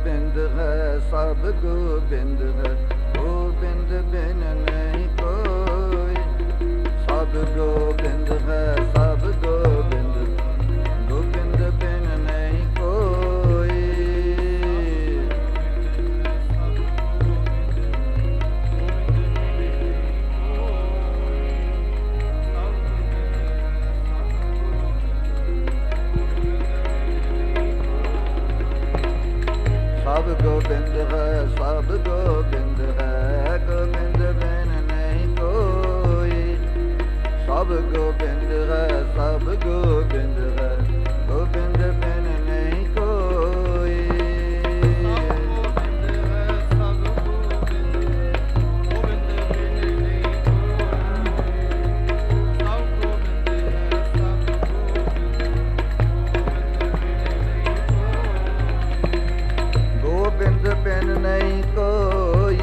गोबिंद है सब गोबिंद है, गोबिंद बिन नहीं कोई। सब गोबिंद है सब गोबिंद, गोबिंद बिन नहीं कोई। सब गोबिंद है सब गोबिंद है, गोबिंद बिन नहीं कोई। सब गोबिंद है सब गोबिंद है, गोबिंद बिन नहीं कोई। गोबिंद बिन नहीं कोई,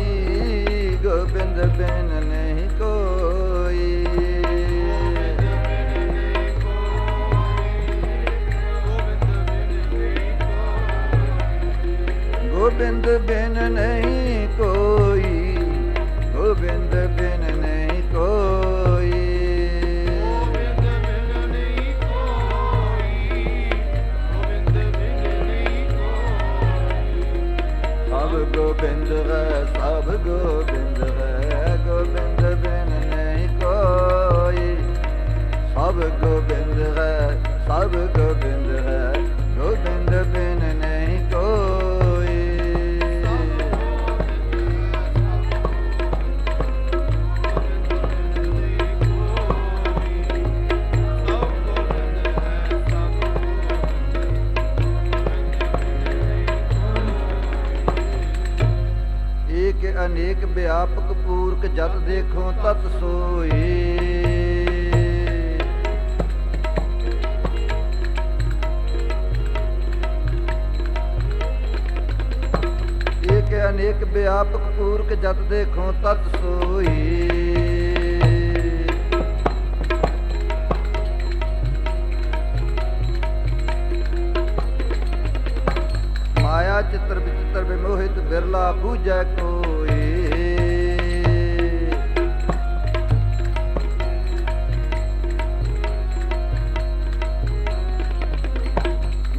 गोबिंद बिन नहीं कोई। गोबिंद बिन नहीं कोई, गोबिंद बिन नहीं कोई। सब गोबिंद है सब गोबिंद है, गोबिंद बिन नहीं कोई। सब गोबिंद है सब गोबिंद है, गोबिंद बिन नहीं कोई। एक अनेक व्यापक पूर्क जत देखो तत सोई। एक अनेक व्यापक पूर्क जत देखो तत सोई। माया चित्र विचित्र विमोहित बिरला पूजै कोई।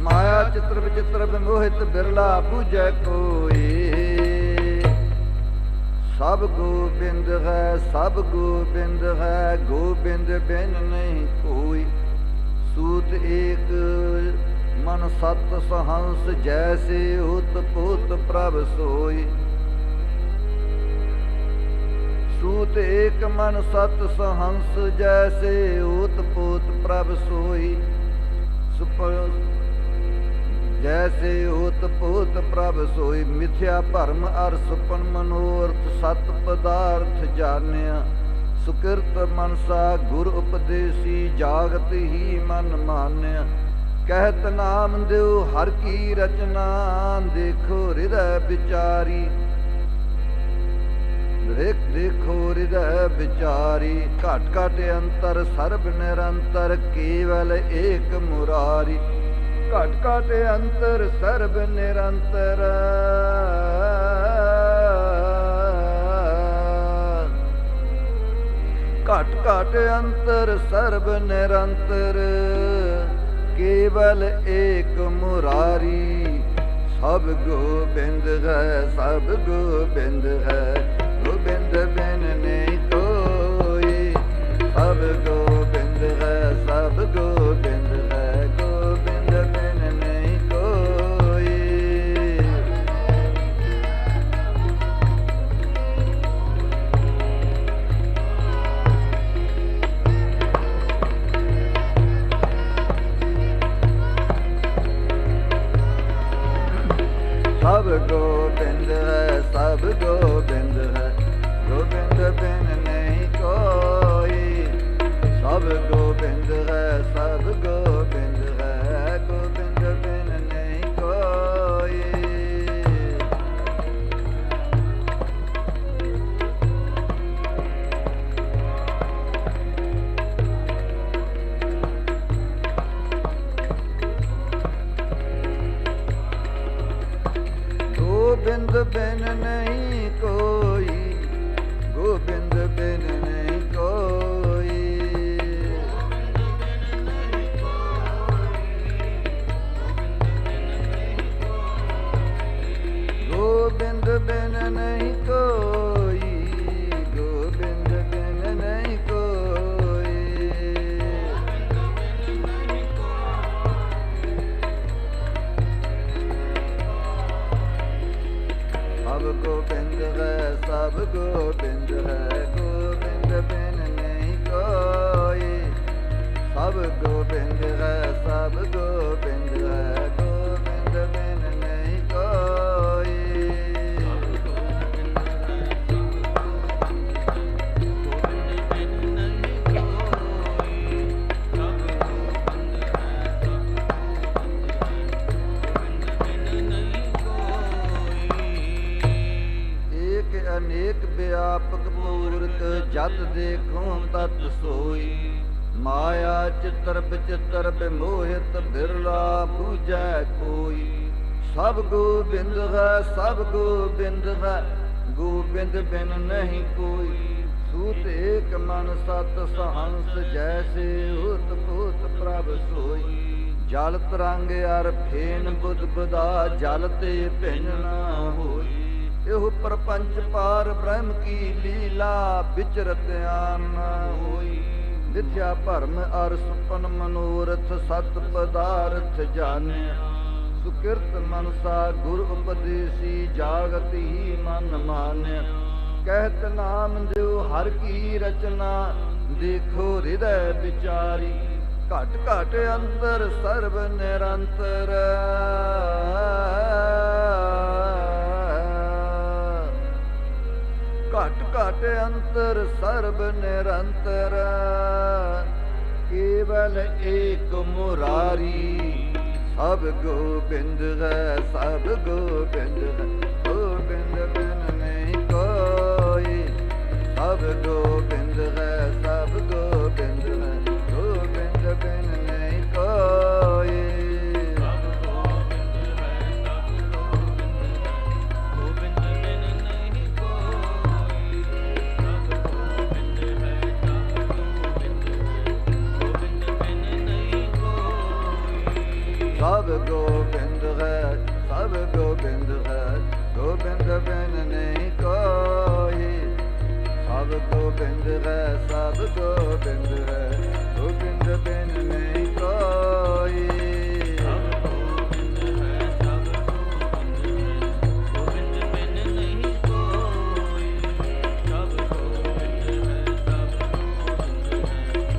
माया चित्र विचित्र विमोहित बिरला पूजै कोई। सब गोबिंद है सब गोबिंद है, गोबिंद बिन नहीं कोई। सूत एक मन सत सहंस, जैसे उत पुत प्रभ सोई। सूत एक मन सत सहंस, जैसे उत पुत प्रभ सोई। जैसे उत पुत प्रभ सोई। मिथ्या भरम अर सुपन मनोरथ, सत पदार्थ जानिया। सुकृत मनसा गुर उपदेसी, जागत ही मन मान्या। कहत नाम देव हर की रचना, देखो हृदय विचारी। देखो हृदय विचारी। घट घट अंतर सर्ब निरंतर, केवल एक मुरारी। घट घट अंतर सर्ब निरंतर, घट घट अंतर सर्ब निरंतर, केवल एक मुरारी। सब गोबिंद है सब गोबिंद है, गोबिंद बिन नहीं कोई। सब गोबिंद है सब गोबिंद है, गोबिंद बिन नहीं कोई। सब गोबिंद है सब गोबिंद सब गोबिंद है, गोबिंद बिन नहीं कोई। सब गोबिंद है, सब गोबिंद है, गोबिंद बिन नहीं कोई। अनेक व्यापक मूर्त जत देखूं तत सोई। माया चित्र विचित्र विमोहित बिरला बूझै कोई। सब गोबिंद है, सब गोबिंद है, गोबिंद बिन नहीं कोई। सूत एक मन सत सहंस जैसे उत पूत प्रभ सोई। जल तरंग अर फेन बुध बुदा जल ते भिन्न न होई। एहो प्रपंच पार ब्रह्म की लीला विचरत आन होई। मिथ्या भरम अर सुपन मनोरथ सत पदार्थ जानिया। सुकृत मनसा गुरु उपदेसी जागत ही मन मान्य। कहत नाम दियो हर की रचना देखो हृदय विचारी। घट घट अंतर सर्व निरंतर घट घट अंतर सर्व निरंतर। केवल एक मुरारी सब गोबिंद है, सब गोबिंद है, गोबिंद बिन नहीं कोई। सब गोबिंद है, सब गोबिंद है, गोबिंद बिन नहीं कोई। सब गोबिंद है, सब गोबिंद है, गोबिंद बिन नहीं कोई। सब गोबिंद है, सब गोबिंद है, गोबिंद बिन नहीं कोई।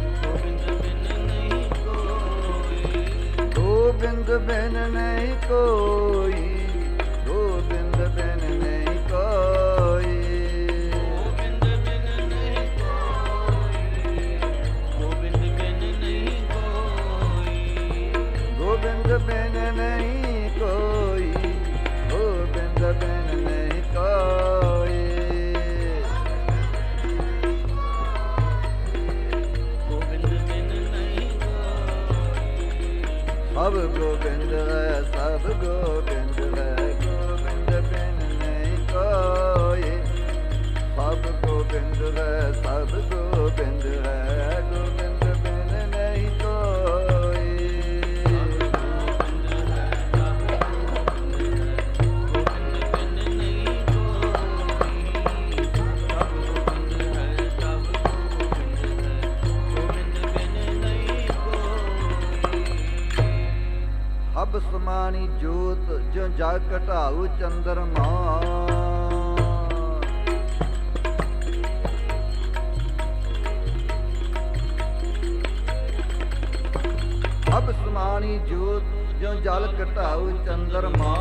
गोबिंद बिन नहीं कोई, गोबिंद बिन नहीं कोई। गोबिंद बिन नहीं कोई, गोबिंद बिन नहीं कोई, गोबिंद बिन नहीं कोई। सब गोबिंद है, सब गोबिंद है, गोबिंद बिन नहीं कोई। सब गोबिंद है, सब गोबिंद है, गोबिंद बिन नहीं कोई। हब समानी जोत जो जा घटाऊ चंद्रमा। हब समानी जोत जो जल घटाऊ चंद्रमा।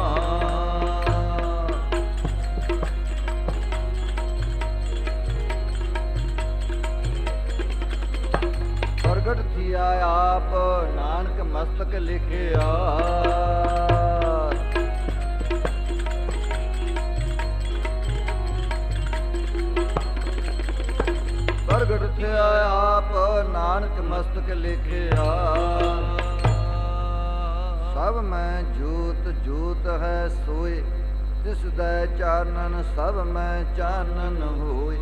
प्रगट थिया आप नानक मस्तक लिखिया। प्रगट थिया आप नानक मस्तक लिखिया। सब में जोत जोत है सोए, तिस दै चानन सब में चानन होए।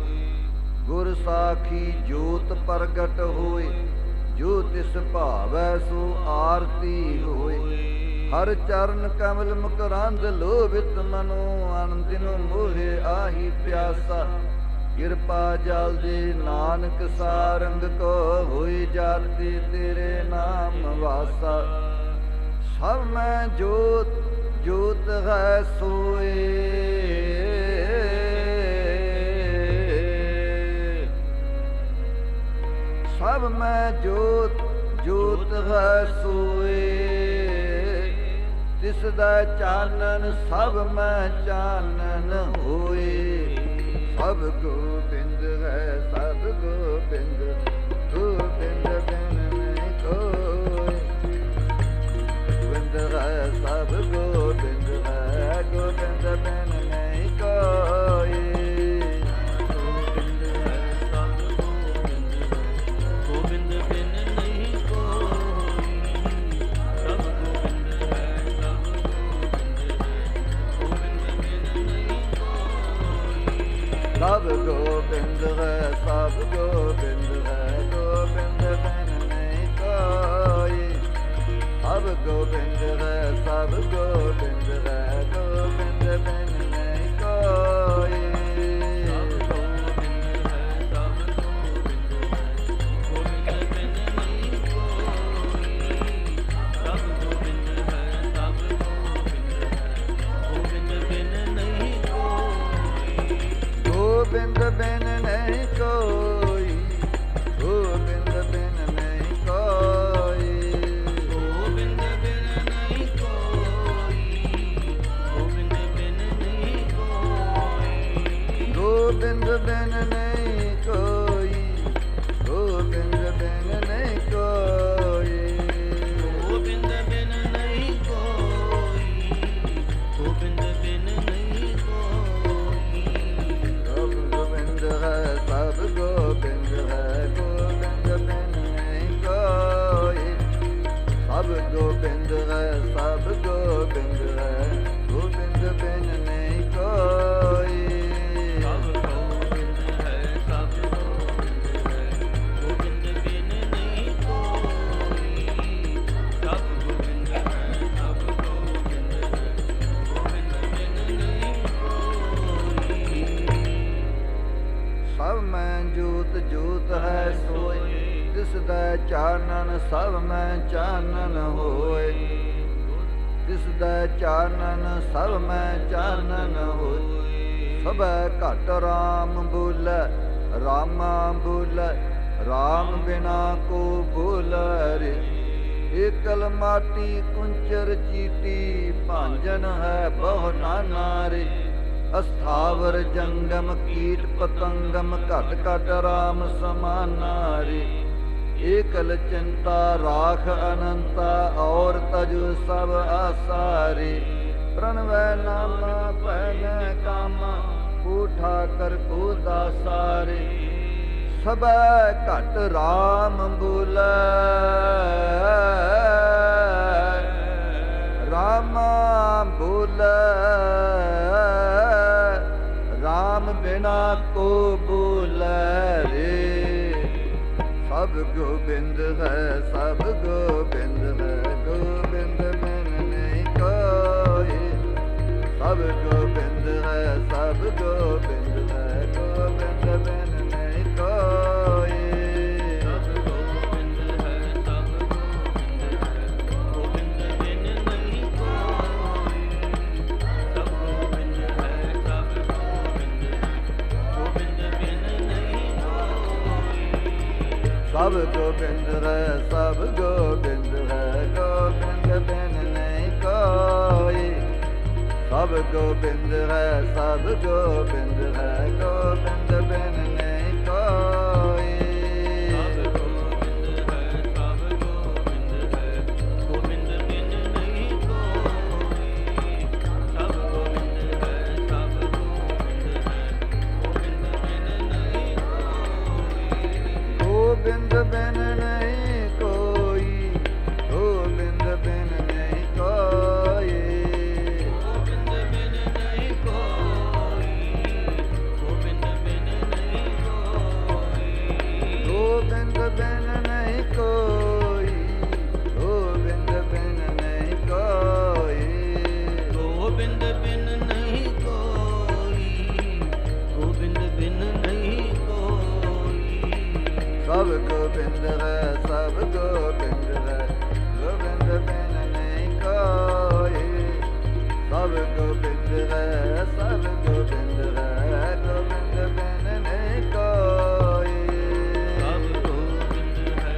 गुर साखी जोत प्रगट होए, जो तिस भावै सो आरती होए। हर चरण कमल मुकरांद लोभित मनो। आनंदिनो मोहे आही प्यासा, कृपा जल दे नानक सारंग को। होई जाती तेरे नाम वासा। सब में जोत जोत है सोए, ਮੈਂ ਜੋਤ ਜੋਤ ਹੈ ਸੋਏ, ਤਿਸ ਦਾ ਚਾਨਣ ਸਭ ਮੈਂ ਚਾਨਣ ਹੋਏ। ਸਭ ਗੋਬਿੰਦ ਹੈ ਸਭ ਗੋਬਿੰਦ, ਗੋਬਿੰਦ ਬਿਨ ਨਹੀਂ ਕੋਈ। ਗੋਬਿੰਦ ਹੈ ਸਭ ਗੋਬਿੰਦ ਹੈ, ਗੋਬਿੰਦ ਬਿਨ ਨਹੀਂ ਕੋਈ। ਸਭ ਗੋਬਿੰਦ ਹੈ ਸਭ ਗੋਬਿੰਦ ਹੈ, ਗੋਬਿੰਦ ਬਿਨ ਨਹੀਂ ਕੋਈ। ਸਭ ਗੋਬਿੰਦ ਹੈ ਸਭ ਗੋਬਿੰਦ ਹੈ, ਗੋਬਿੰਦ ਬਿਨ ਨਹੀਂ ਕੋਈ। ਗੋਬਿੰਦ ਬਿਨ ਨਹੀਂ ਕੋਈ, ਗੋਬਿੰਦ ਬਿਨ ਨਹੀਂ ਕੋਈ। ਗੋਬਿੰਦ ਬਿਨ ਨਹੀਂ ਕੋਈ, ਗੋਬਿੰਦ ਬਿਨ ਨਹੀਂ ਕੋਈ। ਗੋਬਿੰਦ ਬਿਨ ਨਹੀਂ ਕੋਈ, ਗੋਬਿੰਦ ਬਿਨ ਨਹੀਂ ਕੋਈ। ਗੋਬਿੰਦ ਬਿਨ ਨਹੀਂ ਕੋਈ, ਗੋਬਿੰਦ ਬਿਨ ਨਹੀਂ ਕੋਈ। ਸਭ ਗੋਬਿੰਦ ਹੈ ਸਭ ਗੋਬਿੰਦ ਹੈ, ਗੋਬਿੰਦ ਬਿਨ ਨਹੀਂ ਕੋਈ। ਸਭ ਗੋਬਿੰਦ ਹੈ ਸਭ ਗੋਬਿੰਦ ਹੈ, ਗੋਬਿੰਦ ਬਿਨ ਨਹੀਂ ਕੋਈ। ਸਭ ਗੋਬਿੰਦ ਹੈ ਸਭ ਗੋਬਿੰਦ ਹੈ, ਗੋਬਿੰਦ ਬਿਨ ਨਹੀਂ ਕੋਈ। ਸਭ ਗੋਬਿੰਦ ਹੈ ਸਭ ਗੋਬਿੰਦ ਹੈ, ਗੋਬਿੰਦ ਬਿਨ ਨਹੀਂ ਕੋਈ। ਸਭ ਮੈਂ ਜੋਤ ਜੋਤ ਹੈ ਸੋਏ, ਤਿਸ ਦਾ ਚਾਨਣ ਸਭ ਮੈਂ ਚਾਨਣ ਹੋਏ। ਤਿਸ ਦਾ ਚਾਨਣ ਸਭ ਮੈਂ ਚਾਨਣ ਹੋਏ। ਸਭੈ ਘਟ ਰਾਮ ਬੋਲੇ, ਰਾਮਾ ਬੋਲੇ, ਰਾਮ ਬਿਨਾ ਕੋ ਬੋਲੇ ਰੇ। ਏਕਲ ਮਾਟੀ ਕੁੰਚਰ ਚੀਟੀ, ਭਾਂਜਨ ਹੈ ਬਹੁ ਨਾਨਾ ਰੇ। ਅਸਥਾਵਰ ਜੰਗਮ ਕੀਟ ਪਤੰਗਮ, ਘਟ ਘਟ ਰਾਮ ਸਮਾਨਾ ਰੇ। ਏਕਲ ਚਿੰਤਾ ਰਾਖ ਅਨੰਤਾ, ਔਰ ਤਜੁ ਸਭ ਆਸਾਰੇ। ਪ੍ਰਣਵੈ ਨਾਮਾ ਪਹਿਨੈ ਕਾਮਾ, ਕੂਠਾ ਕਰ ਕੋ ਦਾਸਾਰੇ। ਸਭੈ ਘਟ ਰਾਮ ਬੋਲੇ, ਰਾਮਾ ਬੋਲੇ, ਰਾਮ ਬਿਨਾ ਕੋ ਬੋਲੇ ਰੇ। ਸਭ ਗੋਬਿੰਦ ਹੈ ਸਭ ਗੋਬਿੰਦ ਹੈ, ਗੋਬਿੰਦ ਬਿਨ ਨਹੀਂ ਕੋਈ। ਸਭ ਗੋਬਿੰਦ ਹੈ ਸਭ ਗੋਬਿੰਦ ਹੈ, ਗੋਬਿੰਦ ਬਿਨ ਨਹੀਂ ਕੋਈ। ਸਭ ਗੋਬਿੰਦ ਹੈ ਸਭ ਗੋਬਿੰਦ ਹੈ, ਗੋਬਿੰਦ ਬਿਨ ਨਹੀਂ ਕੋਈ। ਸਭ ਗੋਬਿੰਦ ਹੈ ਸਭ ਗੋਬਿੰਦ ਹੈ, ਗੋਬਿੰਦ ਬਿਨ ਨਹੀਂ ਕੋਈ। ਸਭ ਗੋਬਿੰਦ ਹੈ ਸਭ ਗੋਬਿੰਦ ਹੈ, ਗੋਬਿੰਦ ਬਿਨ ਨਹੀਂ ਕੋਈ। ਸਭ ਗੋਬਿੰਦ ਹੈ ਸਭ ਗੋਬਿੰਦ ਹੈ, ਗੋਬਿੰਦ ਬਿਨ ਨਹੀਂ ਕੋਈ। ਸਭ ਗੋਬਿੰਦ ਹੈ ਸਭ ਗੋਬਿੰਦ ਹੈ, ਗੋਬਿੰਦ ਬਿਨ ਨਹੀਂ ਕੋਈ। ਸਭ ਗੋਬਿੰਦ ਹੈ ਸਭ ਗੋਬਿੰਦ ਹੈ, ਗੋਬਿੰਦ ਬਿਨ ਨਹੀਂ ਕੋਈ। ਗੋਬਿੰਦ ਬਿਨ ਨਹੀਂ ਕੋਈ, ਗੋਬਿੰਦ ਬਿਨ ਨਹੀਂ ਕੋਈ। ਗੋਬਿੰਦ ਬਿਨ ਨਹੀਂ ਕੋਈ, ਗੋਬਿੰਦ ਬਿਨ ਨਹੀਂ ਕੋਈ। ਗੋਬਿੰਦ ਬਿਨ ਨਹੀਂ ਕੋਈ, ਗੋਬਿੰਦ ਬਿਨ ਨਹੀਂ ਕੋਈ। ਗੋਬਿੰਦ ਬਿਨ ਨਹੀਂ ਕੋਈ, ਗੋਬਿੰਦ ਬਿਨ ਨਹੀਂ ਕੋਈ। ਸਭ ਗੋਬਿੰਦ ਹੈ ਸਭ ਗੋਬਿੰਦ ਹੈ, ਗੋਬਿੰਦ ਬਿਨ ਨਹੀਂ ਕੋਈ। ਸਭ ਗੋਬਿੰਦ ਹੈ ਸਭ ਗੋਬਿੰਦ ਹੈ, ਗੋਬਿੰਦ ਬਿਨ ਨਹੀਂ ਕੋਈ। ਸਭ ਗੋਬਿੰਦ ਹੈ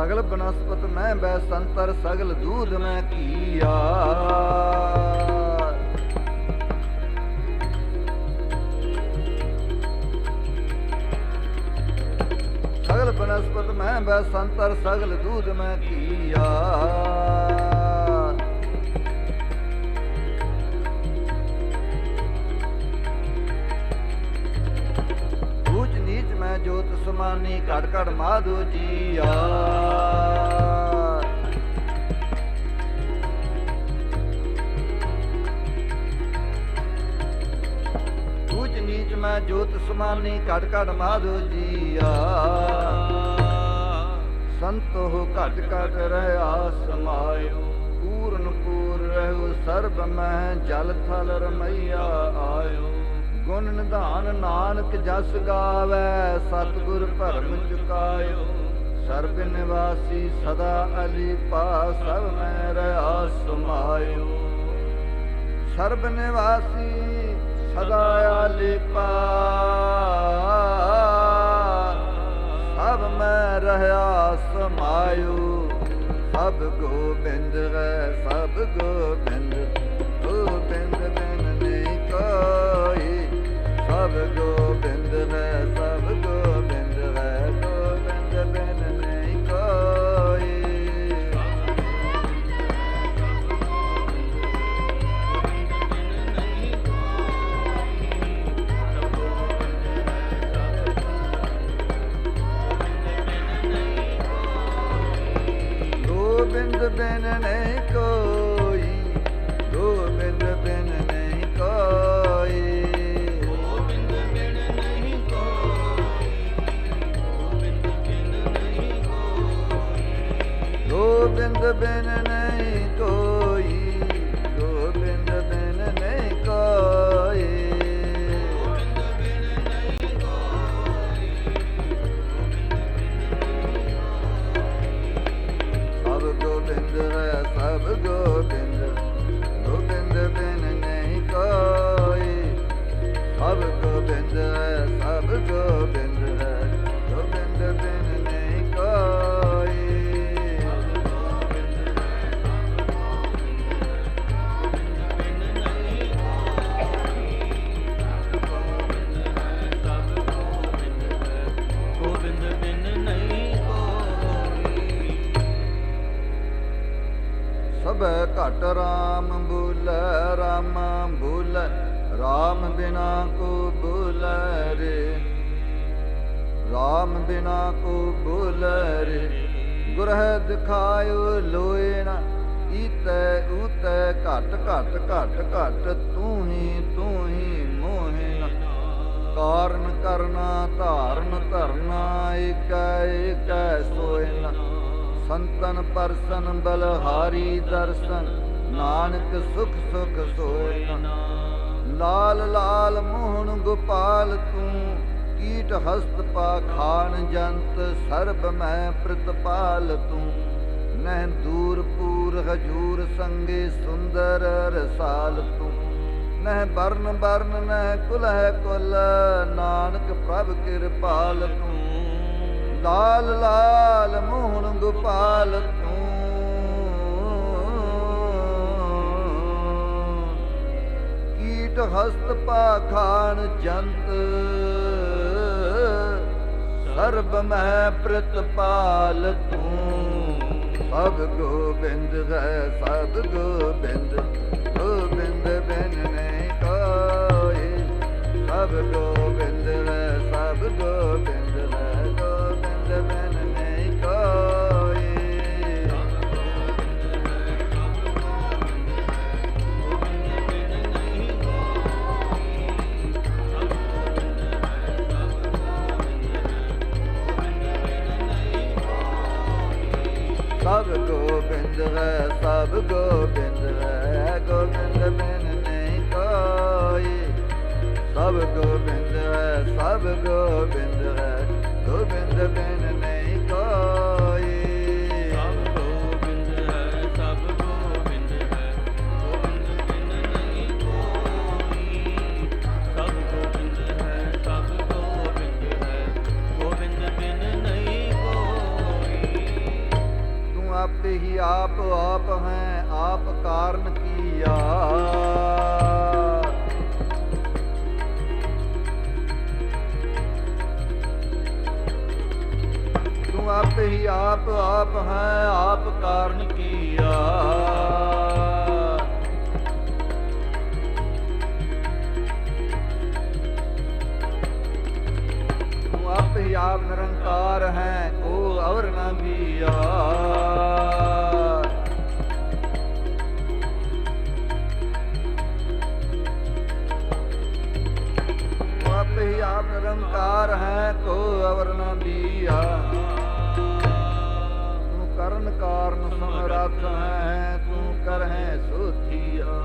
ਸਗਲ ਬਨਸਪਤ ਮੈਂ ਬੈ ਸੰਤਰ ਸਗਲ ਦੂਧ ਮੈਂ ਕੀਆ ਸਗਲ ਬਨਸਪਤ ਮੈਂ ਬੈ ਸੰਤਰ ਸਗਲ ਦੂਧ ਮੈਂ ਕੀਆ ਊਚ ਨੀਚ ਮੈਂ ਜੋਤ ਸਮਾਨੀ ਘਟ ਘਟ ਮਾਧੋ ਜੀਆ ਊਚ ਨੀਚ ਮੈਂ ਜੋਤ ਸਮਾਨੀ ਘਟ ਘਟ ਮਾਧੋ ਜੀਆ ਸੰਤੋ ਘਟ ਘਟ ਰਹਾ ਸਮਾਇਓ ਪੂਰਨ ਪੂਰ ਰਹਿਓ ਸਰਬ ਮਹਿ ਜਲ ਥਲ ਰਮਈਆ ਆਇਓ ਗੁਣ ਨਿਧਾਨ ਨਾਨਕ ਜਸ ਗਾਵੈ ਸਤਿਗੁਰ ਭਰਮ ਚੁਕਾਇਓ ਸਰਬ ਨਿਵਾਸੀ ਸਦਾ ਅਲੀ ਪਾ ਸਭ ਮੈਂ ਰਹਾ ਸਮਾਇਓ ਸਰਬ ਨਿਵਾਸੀ ਸਦਾ ਅਲੀ ਪਾ ਸਭ ਮੈਂ ਰਹਾ ਸਮਾਇਓ ਸਭ ਗੋਬਿੰਦ ਹੈ ਸਭ ਗੋਬਿੰਦ ਗੋਬਿੰਦ ਬਿਨ ਨਹੀਂ ਕੋਈ ਸਭ ਗੋਬਿੰਦ ਹੈ ਸਭ ਗੋਬਿੰਦ ਹੈ ਗੋਬਿੰਦ ਬਿਨ ਨਹੀਂ ਕੋਈ ਗੋਬਿੰਦ ਬਿਨ ਨਹੀਂ ਕੋਈ ਗੋਬਿੰਦ ਬਿਨ ਨਹੀਂ ਕੋਈ ਗੋਬਿੰਦ ਬਿਨ ਨਹੀਂ ਕੋਈ ਗੋਬਿੰਦ ਬਿਨ ਨਹੀਂ ਕੋਈ ਗੋਬਿੰਦ ਬਿਨ ਨਹੀਂ ਕੋਈ ਗੋਬਿੰਦ ਬਿਨ ਸਭ ਗੋਬਿੰਦ ਹੈ ਸਭ ਗੋਬਿੰਦ ਗੋਬਿੰਦ ਬਿਨ ਨਹੀਂ ਕੋਈ ਸਭ ਗੋਬਿੰਦ ਹੈ ਸਭ ਗੋਬਿੰਦ ਹੈ ਗੋਬਿੰਦ ਬਿਨ ਨਹੀਂ ਕੋਈ ਗੋਬਿੰਦ ਬਿਨ ਨਹੀਂ ਕੋਈ ਸਭ ਘਟ ਰਾਮ ਬੋਲੇ ਰਾਮ ਬੋਲੇ ਰਾਮ ਬਿਨਾ ਕੋ ਬੋਲੇ ਰੇ ਰਾਮ ਬਿਨਾ ਕੋ ਬੋਲੇ ਰੇ ਗੁਰਹਿ ਦਿਖਾਇਓ ਲੋਏ ਨਾ ਈਤੈ ਊਤੈ ਘਟ ਘਟ ਘਟ ਘਟ ਤੂੰ ਹੀ ਮੋਹਿ ਕਾਰਨ ਕਰਨਾ ਧਾਰਨ ਧਰਨਾ ਏਕੈ ਏਕੈ ਸੋਇ ਨ ਸੰਤਨ ਪਰਸਨ ਬਲਹਾਰੀ ਦਰਸ਼ਨ ਨਾਨਕ ਸੁਖ ਸੁਖ ਸੋਇ ਨ ਲਾਲ ਲਾਲ ਮੋਹਨ ਗੋਪਾਲ ਤੂੰ ਕੀਟ ਹਸਤ ਪਾਖਾਨ ਜੰਤ ਸਰਬ ਮੈਂ ਪ੍ਰਤਪਾਲ ਤੂੰ ਨਹਿ ਦੂਰ ਪੂਰ ਹਜੂਰ ਸੰਗੇ ਸੁੰਦਰ ਰਸਾਲ ਤੂੰ ਨਹਿ ਬਰਨ ਬਰਨ ਨਹਿ ਕੁਲ ਹੈ ਕੁਲ ਨਾਨਕ ਪ੍ਰਭ ਕਿਰਪਾਲ ਤੂੰ ਲਾਲ ਲਾਲ ਮੋਹਨ ਗੋਪਾਲ ਤੂੰ ਕੀਟ ਹਸਤ ਪਾਖਾਨ ਜੰਤ ਸਰਬ ਮੈਂ ਪ੍ਰਤਪਾਲ ਤੂੰ ਸਭ ਗੋਬਿੰਦ ਹੈ ਸਭ ਗੋਬਿੰਦ ਗੋਬਿੰਦ ਬਿਨ ਨਹੀਂ ਕੋਈ ਸਭ ਗੋਬਿੰਦ ਹੈ ਸਭ ਗੋਬਿੰਦ ਹੈ ਗੋਬਿੰਦ ਬਿਨ ਨਹੀਂ ਕੋਈ ਸਭ ਗੋਬਿੰਦ ਹੈ ਸਭ ਗੋਬਿੰਦ ਹੈ ਗੋਬਿੰਦ ਬਿਨ ਨਹੀਂ ਕੋਈ ਸਭ ਗੋਬਿੰਦ ਹੈ ਸਭ ਗੋਬਿੰਦ ਹੈ ਗੋਬਿੰਦ ਬਿਨ ਨਹੀਂ ਕੋਈ ਸਭ ਗੋਬਿੰਦ ਹੈ ਸਭ ਗੋਬਿੰਦ ਹੈ ਗੋਬਿੰਦ ਬਿਨ ਨਹੀਂ ਕੋਈ ਸਭ ਗੋਬਿੰਦ ਹੈ ਸਭ ਗੋਬਿੰਦ ਹੈ ਗੋਬਿੰਦ ਬਿਨ ਨਹੀਂ ਕੋਈ ही आप हैं, आप कारण किया। तू आप ही आप हैं, आप कारण किया। तू आप ही आप निरंकार हैं, को और न बिया। आप ही आप निरंकार हैं, को अवर न बिया। तू करण कारण समरथ है, तू कर है सोथिया।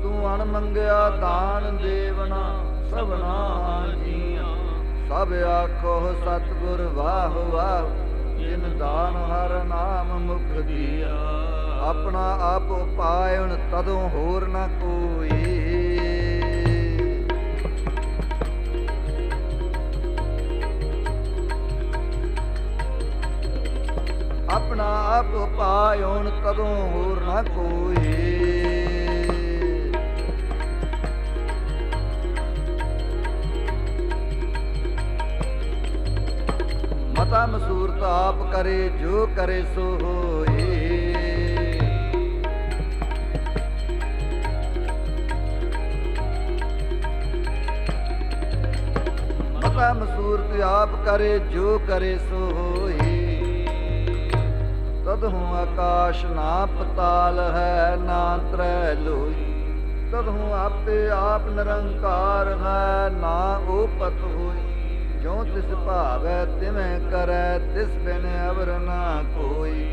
तू अण मंगया दान देवना, सबना जिया। सब आखो सतगुर वाह वाह, जिन दान हर नाम मुख दिया। अपना आप पायण तदों होर न कोई। अपना आप पायोन तदों होर न कोई। मता मसूरत आप करे, जो करे सो होए। मता मसूरत आप करे, जो करे सो होए। तदहूँ आकाश ना पताल है, ना त्रै लोई। तदहूँ आपे आप निरंकार है, ना ओपत होई। जो तिस भावै तिवें करै, तिस बिन अवर ना कोई।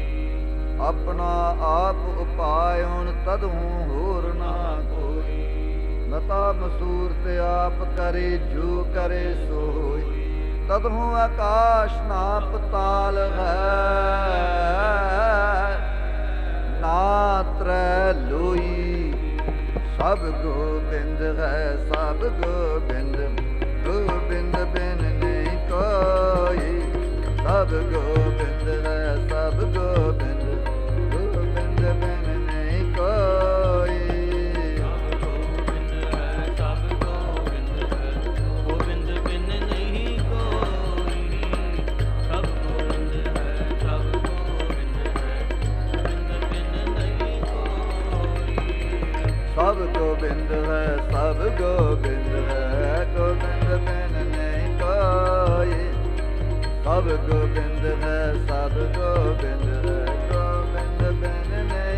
अपना आप उपायोन तदहूँ होर ना कोई। मता मसूरत आप करे, जो करे सो होई। तदहूँ आकाश ना पताल है, ना त्रै लोई। सब गोबिंद है, सब गोबिंद, गोबिंद बिन नहीं कोई। सब गोबिंद है, सब गोबिंद, गोबिंद बिन नहीं कोई। सब गोबिंद है, सब गोबिंद है, गोबिंद बिन नहीं कोई। सब गोबिंद है, सब गोबिंद है, गोबिंद बिन नहीं कोई। सब गोबिंद है, सब गोबिंद है, गोबिंद बिन नहीं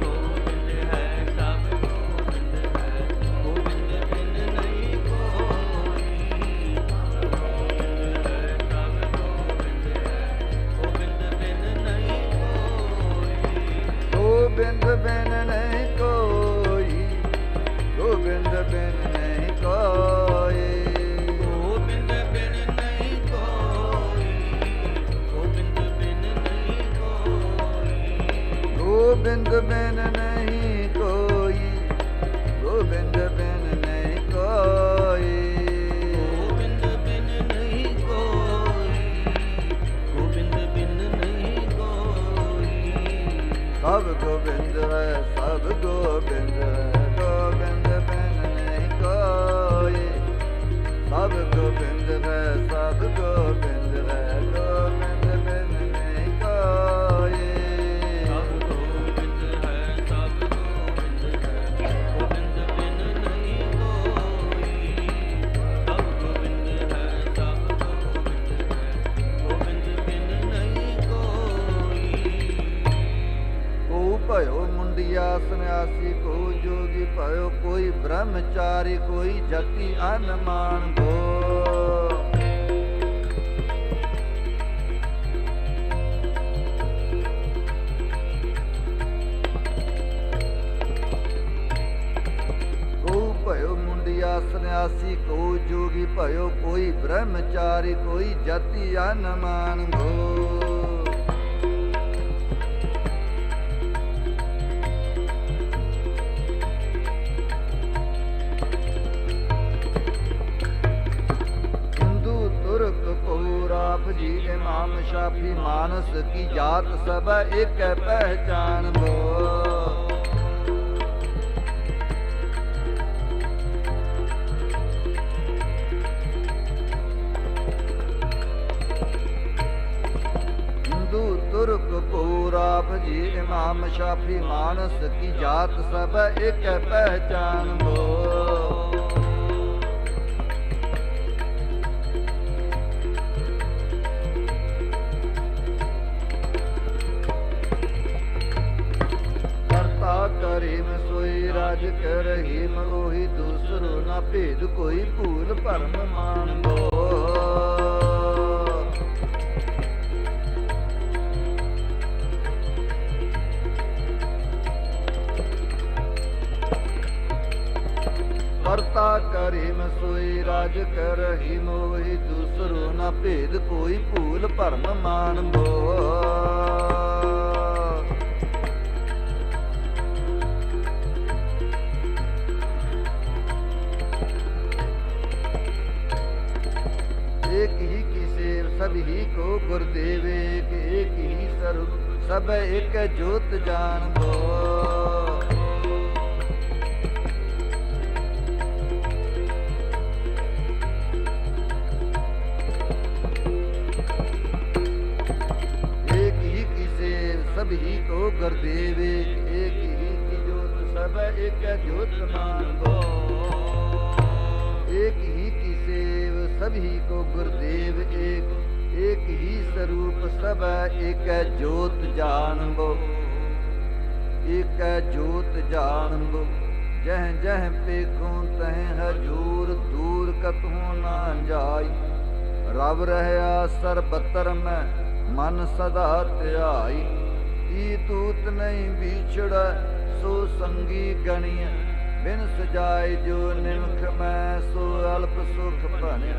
कोई। सब गोबिंद है, सब गोबिंद है, गोबिंद बिन नहीं कोई। गोबिंद बिन नहीं कोई, गोबिंद बिन नहीं कोई। गोबिंद बिन नहीं कोई, गोबिंद बिन नहीं कोई। गोबिंद बिन नहीं कोई, गोबिंद बिन नहीं कोई। गोबिंद बिन नहीं कोई, गोबिंद बिन नहीं कोई। सब गोबिंद है, सब गोबिंद है, गोबिंद बिन नहीं कोई। सब गोबिंद है, सब गोबिंद है, गोबिंद बिन नहीं कोई। सब गोबिंद है, सब गोबिंद है, गोबिंद बिन नहीं कोई। सब गोबिंद है, सब गोबिंद है, गोबिंद बिन नहीं कोई। को भयो मुंडिया सन्यासी, को जोगी भयो कोई ब्रह्मचारी, कोई जति अनमान भो। को भयो मुंडिया सन्यासी, को जोगी भयो कोई ब्रह्मचारी, कोई जति अनमान भो। औराफ जी इमाम शाफी मानस की जात सब एक पहचान बो। हिंदू तुर्क औराफ जी इमाम शाफी मानस की जात सब एक पहचान बो। करीम सोई राज कर रहीम ओही दूसरो ना भेद कोई भूल भरम मान बो। करता करीम सोई राज कर रहीम ओही दूसरो ना भेद कोई भूल भरम मान बो। एक ही की सेव सब ही को गुरुदेव एक ही स्वरूप सब एक जोत जान बो। एक ही की सेव सब ही को गुरुदेव एक ही की जोत सब एक जोत मान बो। एक ही की सेव सभी को गुरुदेव एक ही स्वरूप सब एक जोत जानबो। एक जोत जानबो जह जह पेखूं तह हजूर दूर कतहूँ ना जाई। रब रहया सरबतर में मन सदा ध्याई। ई तूत नहीं बिछड़ सो संगी गणिय बिन सजाए जो निमख मैं सो अल्प सुख बने।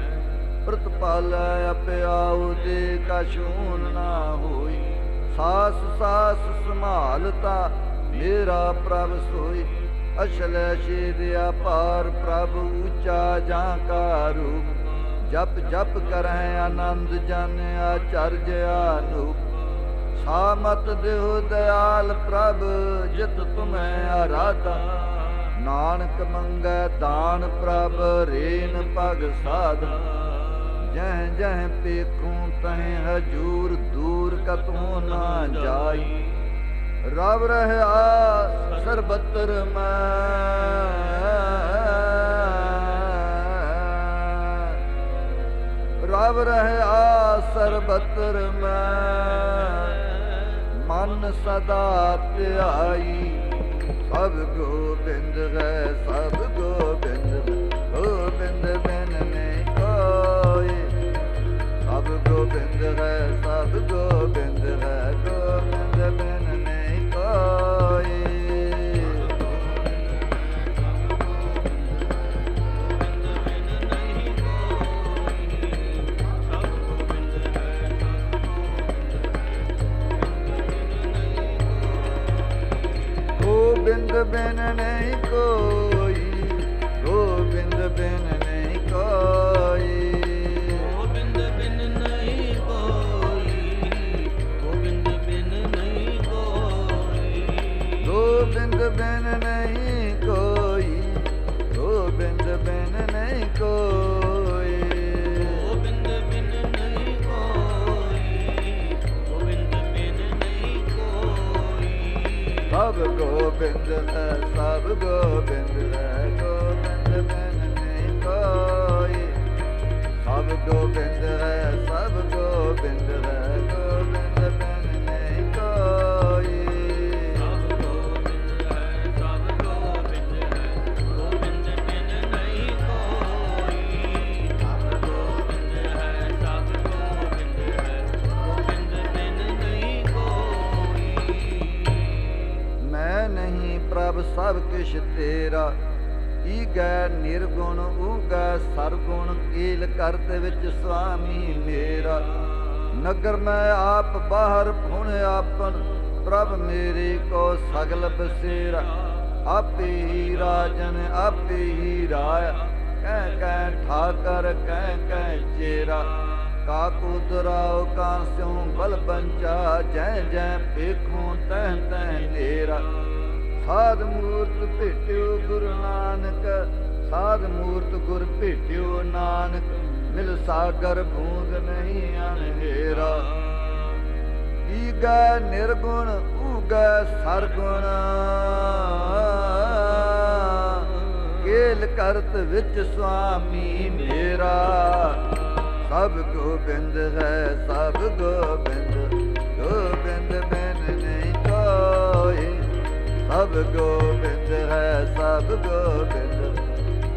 प्रतिपाल अप्याऊ दे का शून ना होई। सास सास संभालता मेरा प्रभ सोई। अशल शेद अपार प्रभ ऊंचा जाका रूप। जप जप करह आनंद जन आचर्य अनूप। सामत देहो दयाल प्रभ जित तुम्हें आराधा। नानक मंगै दान प्रभ रेन पग साध। जह जह पेखूं तह हजूर दूर कतहूँ ना जाई। रब रहया सरबतर मैं रब रहया सरबतर मैं मन सदा ध्याई। सब गोबिंद है सब गोबिंद गोबिंद बिन नहीं कोई। सब गोबिंद है सब गोबिंद है गोबिंद बिन नहीं कोई। गोबिंद बिन नहीं कोई गोबिंद बिन नहीं कोई। गोबिंद बिन नहीं कोई गोबिंद बिन नहीं कोई। गोबिंद बिन नहीं कोई गोबिंद बिन नहीं कोई। गोबिंद बिन नहीं कोई गोबिंद बिन नहीं कोई। सब गोबिंद है सब गोबिंद है गोबिंद बिन नहीं कोई। सब गोबिंद है सब गोबिंद है गोबिंद बिन नहीं कोई। सब गोबिंद है सब गोबिंद है गोबिंद बिन नहीं कोई। सब गोबिंद है सब गोबिंद है गोबिंद बिन नहीं कोई। मैं नहीं प्रभ सब किश तेरा। ईगै निर्गुण ऊगै सरगुण कील करत विच स्वामी मेरा। नगर मैं आप बाहर पुण आपन प्रभ मेरे को सगल बसेरा। आपे ही राजन आपे ही राया कह कह ठाकर कह कह चेरा। काकू दुराओ कांस्यों बल बंचा जय जय पेखों तह तह नेरा साध मूर्त भेट्यो गुरु नानक साध मूर्त गुर भेट्यो नानक मिल सागर बूंद नहीं अनहेरा ईगै निर्गुण ऊगै सरगुण केल करत विच स्वामी मेरा सब गोबिंद है सब गोबिंद गोबिंद बिन नहीं कोई सब गोबिंद है सब गोबिंद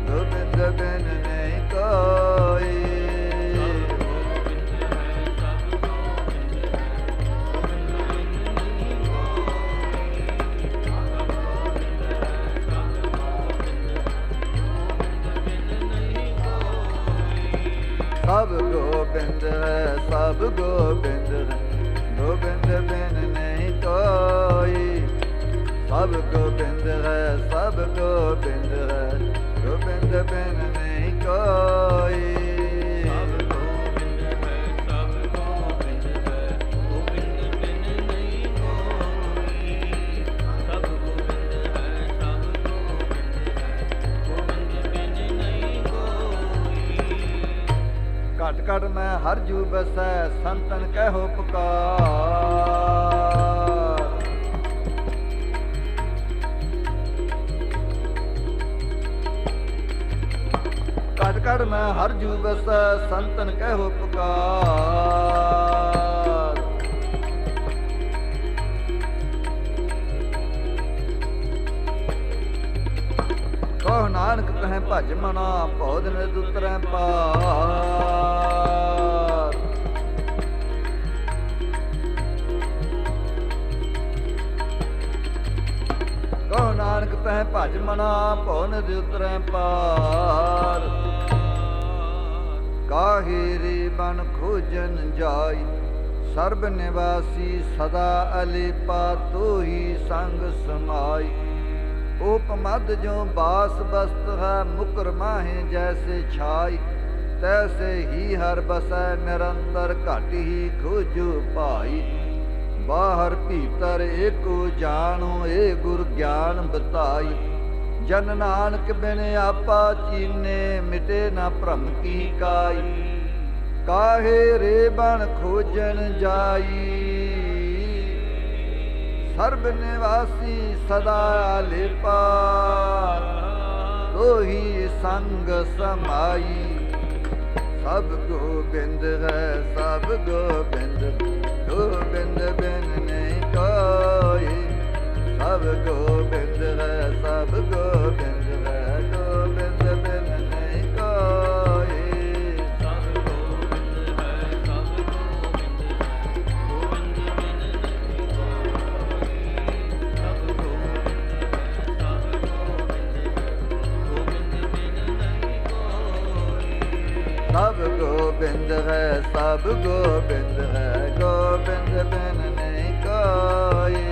गोबिंद बिन नहीं कोई सब गोबिंद है सब गोबिंद गोबिंद बिन नहीं कोई सब गोबिंद है सब गोबिंद है गोबिंद बिन नहीं कोई सब गोबिंद है सब गोबिंद है गोबिंद बिन नहीं कोई सब गोबिंद है सब गोबिंद है गोबिंद बिन नहीं कोई घट घट मैं हर जू बसै संतन कहो पुकार घट घट मैं हर जू बसै संतन कहो पुकार कहो नानक तह भज मना पौध नित उतरै पार कहो नानक तह भज मना पौध नित उतरै पार काहे रे बन खोजन जाई सर्ब निवासी सदा अलेपा तो ही संग समाई उपमद जो बास बस्त है मुकर माहे जैसे छाई तैसे ही हर बसै निरंतर घट ही खोजो पाई बाहर भीतर एको जानो ए गुर ज्ञान बताई जन नानक बिन आपा चीने मिटे न भ्रम की काई काहे रे बन खोजन जाई सर्ब निवासी सदा लेपा तो ही संग समाई सब गोबिंद है सब गोबिंद गोबिंद बिन नहीं कोई सब गोबिंद है सब गोबिंद है गोबिंद बिन नहीं कोई सब गोबिंद है सब गोबिंद है गोबिंद बिन नहीं कोई सब गोबिंद है सब गोबिंद है गोबिंद बिन नहीं कोई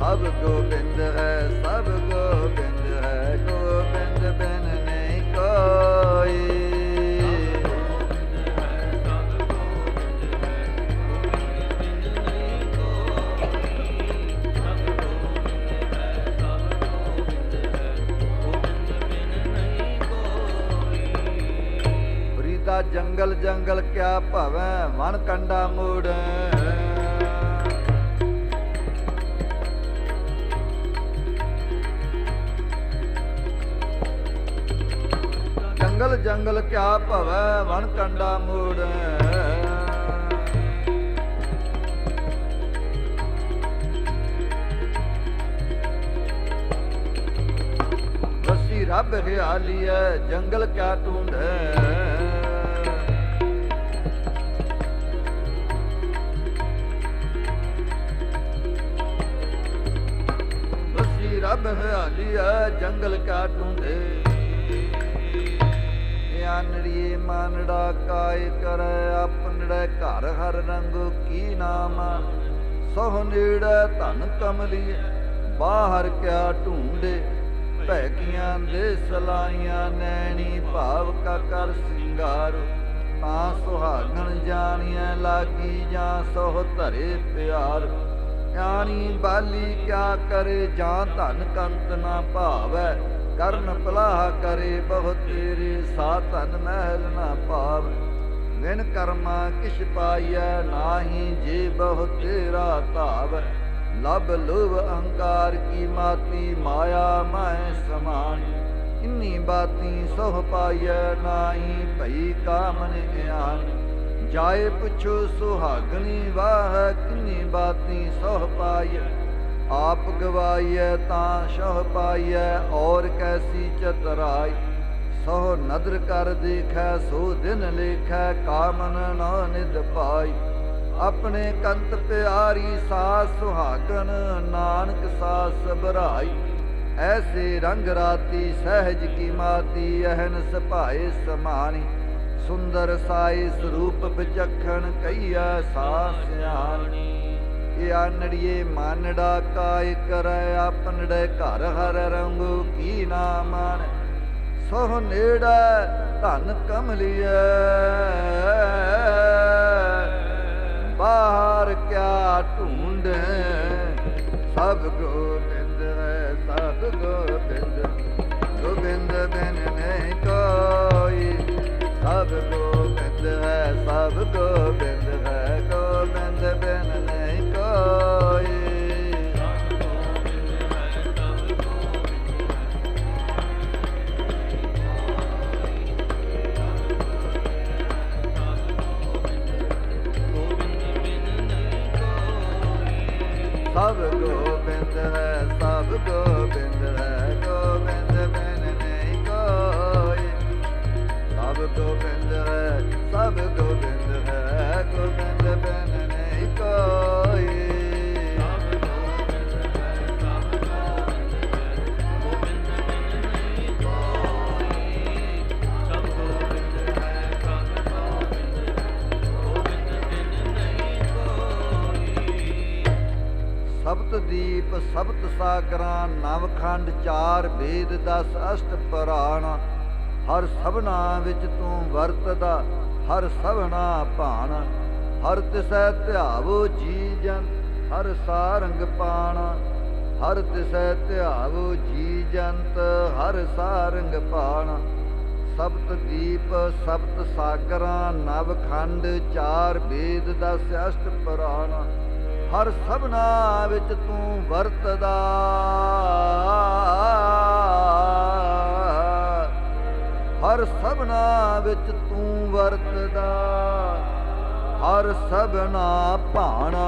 सब गोबिंद है सब गोबिंद है गोबिंद बिन नहीं कोई प्रीता जंगल जंगल क्या भवै वन कंडा मूड़ जंगल जंगल क्या भवै वन कंडा मूड़ बसी रब ख्याली है जंगल क्या ढूंढे बसी रब ख्याली है जंगल क्या ढूंढे ਆਨੜੀਏ ਮਾਨੜਾ ਕਾਇ ਕਰੈ ਆਪਨੜੇ ਘਰ ਹਰ ਰੰਗੋ ਕੀ ਨਾਮ ਸੋਹ ਨੇੜੇ ਧਨ ਕਮਲੀਏ ਬਾਹਰ ਕਿਆ ਢੂੰਡੇ ਭੈਕੀਆਂ ਦੇ ਸਲਾਈਆਂ ਨੈਣੀ ਭਾਵ ਕਾ ਕਰ ਸਿੰਗਾਰ ਤਾਂ ਸੁਹਾਗਣ ਲਾਗੀ ਜਾਂ ਸੋਹ ਧਰੇ ਪਿਆਰ। ਗਿਆਨੀ ਬਾਲੀ ਕਿਆ ਕਰੇ ਜਾਂ ਧਨ ਕੰਤ ਨਾ ਭਾਵੈ। ਕਰਨ ਭਲਾਹ ਕਰੇ ਬਹੁ ਤੇਰੇ ਸਾ ਧਨ ਮਹਿਲ ਨਾ ਪਾਵ। ਵਿਣ ਕਰਮਾ ਕਿਛ ਪਾਈਐ ਨਾਹੀ ਜੇ ਬਹੁ ਤੇਰਾ ਧਾਵ। ਲਬ ਲੋਭ ਅਹੰਕਾਰ ਕੀ ਮਾਤੀ ਮਾਇਆ ਮੈਂ ਸਮਾਨ। ਇੰਨੀ ਬਾਤੀ ਸੋਹ ਪਾਈਐ ਨਾਹੀ ਭਈ ਕਾਮਨ ਗਿਆਨ। ਜਾਏ ਪੁੱਛੋ ਸੁਹਾਗਣੀ ਵਾਹ ਕਿੰਨੀ ਬਾਤੀ ਸੋਹ ਪਾਈਐ। ਆਪ ਗਵਾਈਐ ਤਾਂ ਸੋਹ ਪਾਈਐ ਔਰ ਕੈਸੀ ਚਤਰਾਈ। ਸੋ ਨਦਰ ਕਰ ਦੇਖੈ ਸੋ ਦਿਨ ਲੇਖੈ ਕਾਮਨ ਨਾ ਨਿਧ ਪਾਈ। ਆਪਣੇ ਕੰਤ ਪਿਆਰੀ ਸਾਸ ਸੁਹਾਗਣ ਨਾਨਕ ਸਾਸ ਬਰਾਈ। ਐਸੇ ਰੰਗ ਰਾਤੀ ਸਹਿਜ ਕੀ ਮਾਤੀ ਅਹਨਸ ਭਾਏ ਸਮਾਨੀ। ਸੁੰਦਰ ਸਾਈ ਸਰੂਪ ਵਿਚਖਣ ਕਈਆ ਸਾ ਸਿਆਣੀ। ਇਹ ਆਨੜੀਏ ਮਾਨੜਾ ਕਾਇ ਕਰੈ ਆਪਨੜੇ ਘਰ ਹਰ ਰੰਗੂ ਕੀ ਨਾ ਮਾਨ। ਸੋਹ ਨੇੜਾ ਧਨ ਕਮਲੀਐ ਬਾਹਰ ਕਿਆ ਢੂੰਡੈ। ਸਭ ਗੋਬਿੰਦ ਹੈ ਸਭ ਗੋਬਿੰਦ ਗੋਬਿੰਦ ਬਿਨ ਨਹੀਂ ਕੋਈ। ਸਭ ਗੋਬਿੰਦ ਹੈ ਸਭ ਗੋਬਿੰਦ ਹੈ ਗੋਬਿੰਦ ਬਿਨ ਨਹੀਂ ਕੋਈ। ਸਭ ਗੋਬਿੰਦ ਹੈ ਸਭ ਗੋਬਿੰਦ ਹੈ ਗੋਬਿੰਦ ਬਿਨ ਨਹੀਂ ਕੋਈ। ਸਭ ਗੋਬਿੰਦ ਹੈ ਸਭ ਗੋਬਿੰਦ ਹੈ ਗੋਬਿੰਦ ਬਿਨ ਨਹੀਂ ਕੋਈ। ਸਪਤ ਦੀਪ ਸਪਤ ਸਾਗਰਾਂ ਨਵਖੰਡ ਚਾਰ ਵੇਦ 10 ਅਸ਼ਟ ਪੁਰਾਣ। ਹਰ ਸਭਨਾ ਵਿੱਚ ਤੂੰ ਵਰਤਦਾ ਹਰ ਸਭਨਾ ਭਾਣ। ਹਰ ਤਿਸੈ ਧਿਆਵੋ ਜੀ ਜਨ ਹਰ ਸਾਰੰਗ ਪਾਣ। ਹਰ ਤਿਸੈ ਧਿਆਵੋ ਜੀ ਜੰਤ ਹਰ ਸਾਰੰਗ ਪਾਣ। ਸਪਤ ਦੀਪ ਸਪਤ ਸਾਗਰਾਂ ਨਵਖੰਡ ਚਾਰ ਵੇਦ 10 ਅਸ਼ਟ ਪੁਰਾਣ। ਹਰ ਸਭਨਾ ਵਿੱਚ ਤੂੰ ਵਰਤਦਾ ਹਰ ਸਭਨਾ ਵਿੱਚ ਤੂੰ ਵਰਤਦਾ ਹਰ ਸਭਨਾ ਭਾਣਾ।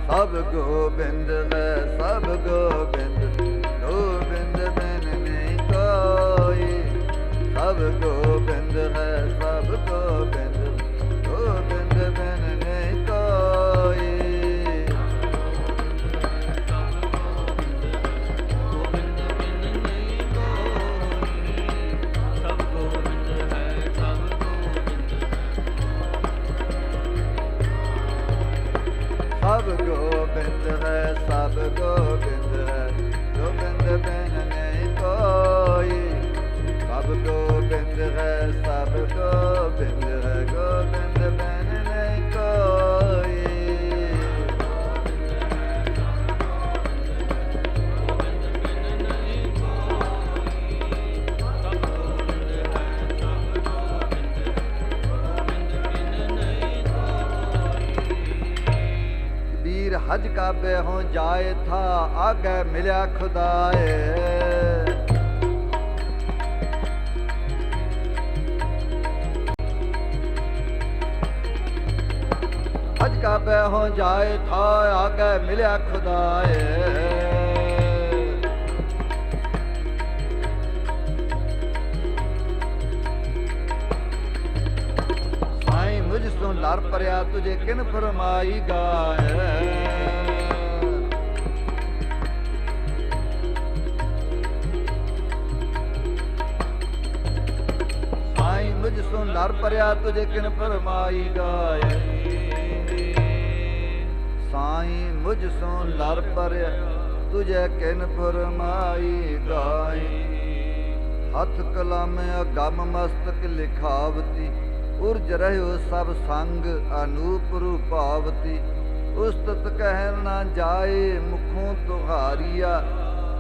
ਸਭ ਗੋਬਿੰਦ ਹੈ ਸਭ ਗੋਬਿੰਦ ਗੋਬਿੰਦ ਬਿਨ ਨਹੀਂ ਕੋਈ। ਸਭ ਗੋਬਿੰਦ ਹੈ ਸਭ ਗੋਬਿੰਦ ਗੋਬਿੰਦ ਬਿਨ ਨਹੀਂ ਕੋਈ। ਸਭ ਗੋਬਿੰਦ ਹੈ ਸਭ ਗੋਬਿੰਦ ਹੈ ਗੋਬਿੰਦ ਬਿਨ ਨਹੀਂ ਕੋਈ। ਸਭ ਗੋਬਿੰਦ ਹੈ ਸਭ ਗੋਬਿੰਦ ਹੈ ਗੋਬਿੰਦ ਬਿਨ ਨਹੀਂ ਕੋਈ। हज काबे हो जाए था आगे मिल्या खुदाए। हज काबे हो जाए था आगे मिल्या खुदाए। साईं मुझ सो लर परया तुझे किन फरमाई गाए। मुझ सुन लर परया तुझे किन फरमाई गाए। साई मुझ सुन लर परया तुझे किन फरमाई गाए। हथ कलम अगम मस्तक लिखावती ਉਰਜ ਰਹਿਓ ਸਭ ਸੰਗ ਅਨੂਪ ਰੂਪਾਵਤੀ। ਉਸਤਤ ਕਹਿ ਨਾ ਜਾਏ ਮੁਖੋਂ ਤੁਹਾਰੀਆ।